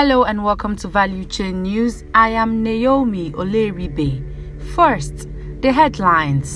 Hello and welcome to Valuechain News. I am Naomi Oleribe. First, the headlines.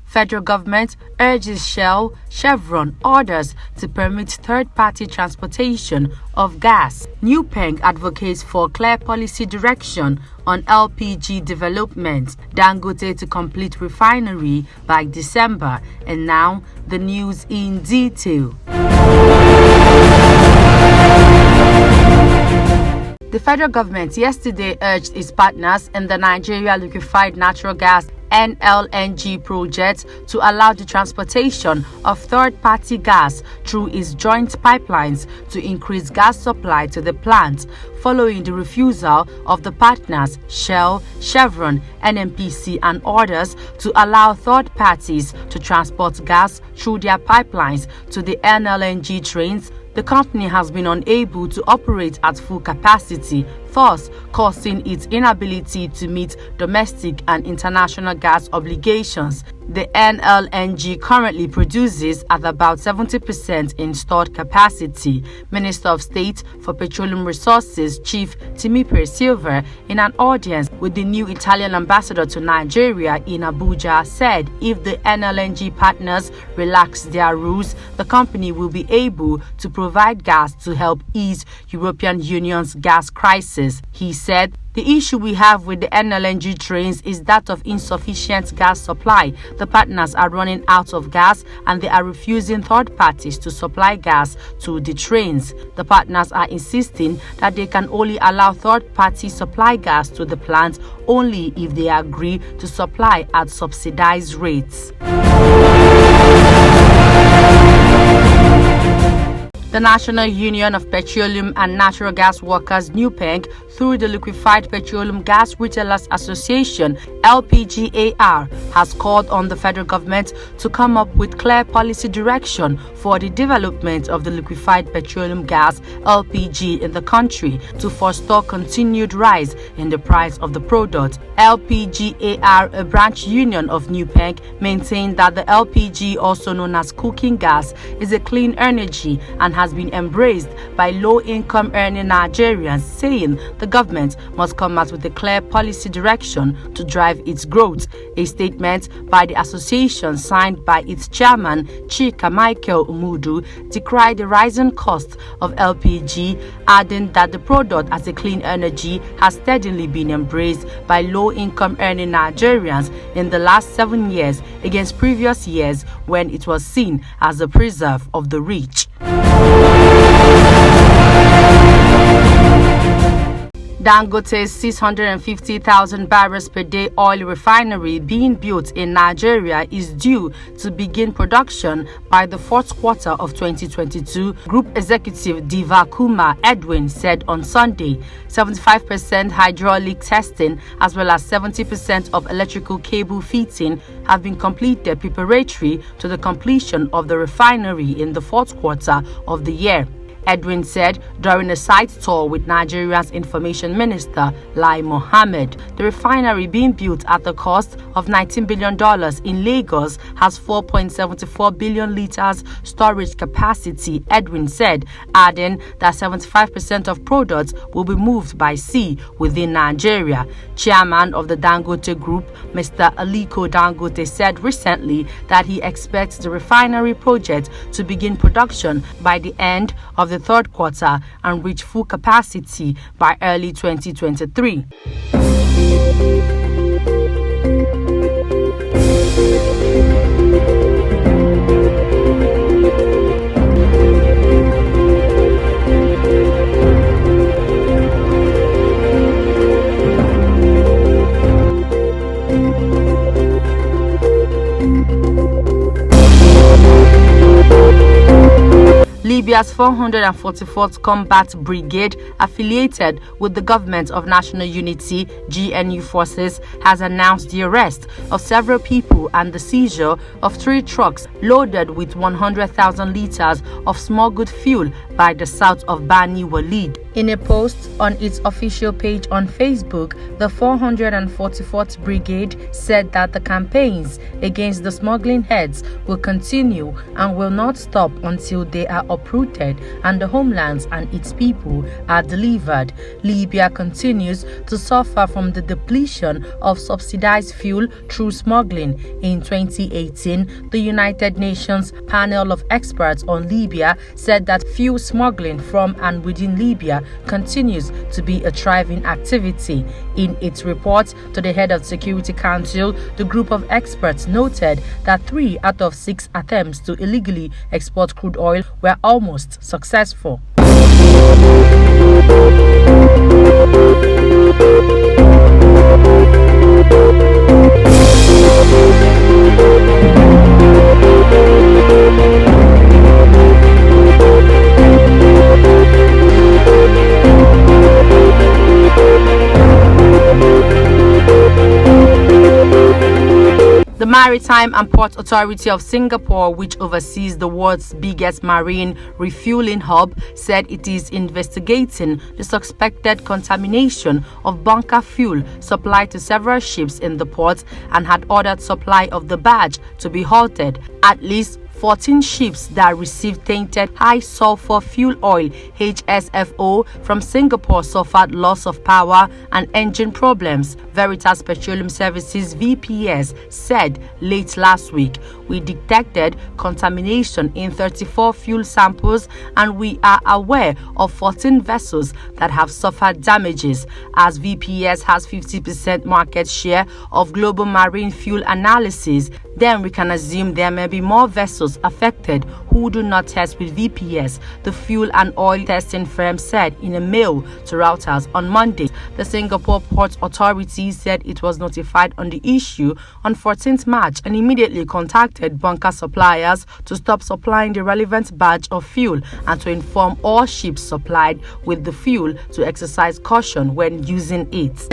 Federal government urges Shell, Chevron orders to permit third-party transportation of gas. NUPENG advocates for clear policy direction on LPG development. Dangote to complete refinery by December. And now, the news in detail. The federal government yesterday urged its partners in the Nigeria Liquefied Natural Gas (NLNG) project to allow the transportation of third-party gas through its joint pipelines to increase gas supply to the plant, following the refusal of the partners Shell, Chevron, NNPC and others to allow third parties to transport gas through their pipelines to the NLNG trains. The company has been unable to operate at full capacity, thus causing its inability to meet domestic and international gas obligations. The NLNG currently produces at about 70% installed capacity. Minister of State for Petroleum Resources Chief Timipe Silva, in an audience with the new Italian ambassador to Nigeria in Abuja, said if the NLNG partners relax their rules, the company will be able to provide gas to help ease European Union's gas crisis. He said, "The issue we have with the NLNG trains is that of insufficient gas supply. The partners are running out of gas and they are refusing third parties to supply gas to the trains. The partners are insisting that they can only allow third parties supply gas to the plant only if they agree to supply at subsidized rates." The National Union of Petroleum and Natural Gas Workers (NUPENG), through the Liquefied Petroleum Gas Retailers Association (LPGAR), has called on the federal government to come up with clear policy direction for the development of the liquefied petroleum gas (LPG) in the country to forestall continued rise in the price of the product. LPGAR, a branch union of NUPENG, maintained that the LPG, also known as cooking gas, is a clean energy and has been embraced by low-income earning Nigerians, saying the government must come out with a clear policy direction to drive its growth. A statement by the association, signed by its chairman Chika Michael Umudu, decried the rising cost of LPG, adding that the product as a clean energy has steadily been embraced by low-income earning Nigerians in the last 7 years against previous years when it was seen as a preserve of the rich. Dangote's 650,000 barrels per day oil refinery being built in Nigeria is due to begin production by the fourth quarter of 2022, Group Executive Diva Kuma Edwin said on Sunday. 75% hydraulic testing as well as 70% of electrical cable fitting have been completed preparatory to the completion of the refinery in the fourth quarter of the year. Edwin said during a site tour with Nigeria's Information Minister Lai Mohammed. The refinery, being built at the cost of $19 billion in Lagos, has 4.74 billion liters storage capacity, Edwin said, adding that 75% of products will be moved by sea within Nigeria. Chairman of the Dangote Group, Mr. Aliko Dangote, said recently that he expects the refinery project to begin production by the end of the third quarter and reach full capacity by early 2023. Libya's 444th Combat Brigade, affiliated with the Government of National Unity (GNU) forces, has announced the arrest of several people and the seizure of 3 trucks loaded with 100,000 liters of smuggled fuel by the south of Bani Walid. In a post on its official page on Facebook, the 444th Brigade said that the campaigns against the smuggling heads will continue and will not stop until they are uprooted and the homelands and its people are delivered. Libya continues to suffer from the depletion of subsidized fuel through smuggling. In 2018, the United Nations panel of experts on Libya said that fuel smuggling from and within Libya continues to be a thriving activity. In its report to the head of Security Council, the group of experts noted that 3 out of 6 attempts to illegally export crude oil were almost successful. The Maritime and Port Authority of Singapore, which oversees the world's biggest marine refueling hub, said it is investigating the suspected contamination of bunker fuel supplied to several ships in the port and had ordered supply of the barge to be halted. At least 14 ships that received tainted high-sulfur fuel oil (HSFO) from Singapore suffered loss of power and engine problems. Veritas Petroleum Services (VPS) said late last week, "We detected contamination in 34 fuel samples and we are aware of 14 vessels that have suffered damages." As VPS has 50% market share of global marine fuel analysis, then we can assume there may be more vessels affected who do not test with VPS, the fuel and oil testing firm said in a mail to Reuters on Monday. The Singapore Port Authority said it was notified on the issue on 14th March and immediately contacted bunker suppliers to stop supplying the relevant batch of fuel and to inform all ships supplied with the fuel to exercise caution when using it.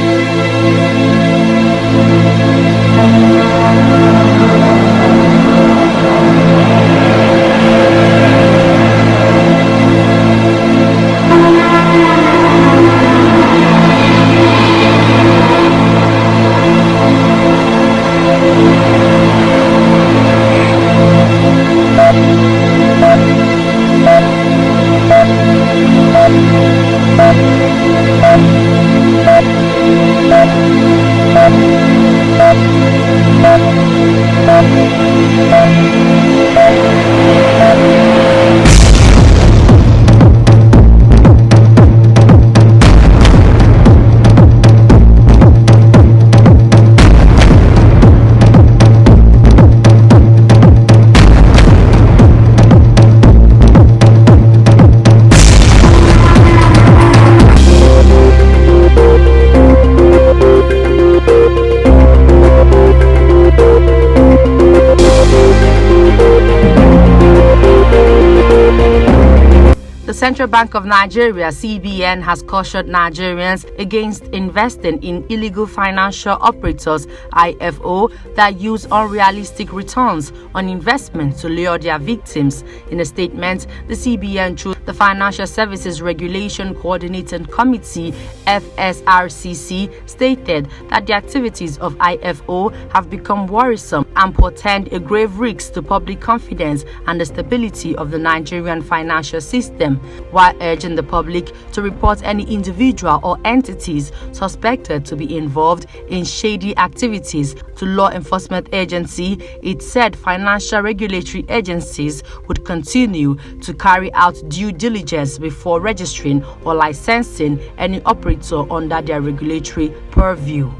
The Central Bank of Nigeria, CBN, has cautioned Nigerians against investing in illegal financial operators, IFO, that use unrealistic returns on investment to lure their victims. In a statement, the CBN, through the Financial Services Regulation Coordinating Committee, FSRCC, stated that the activities of IFO have become worrisome and portend a grave risk to public confidence and the stability of the Nigerian financial system, while urging the public to report any individual or entities suspected to be involved in shady activities to law enforcement agency. It said financial regulatory agencies would continue to carry out due diligence before registering or licensing any operator under their regulatory purview.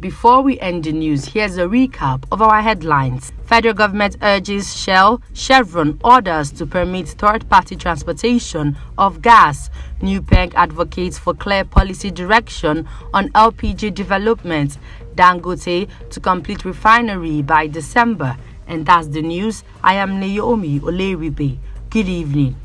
Before we end the news, here's a recap of our headlines. Federal government urges Shell, Chevron orders to permit third-party transportation of gas. New Peg advocates for clear policy direction on LPG development. Dangote to complete refinery by December. And that's the news. I am Naomi Oleribe. Good evening.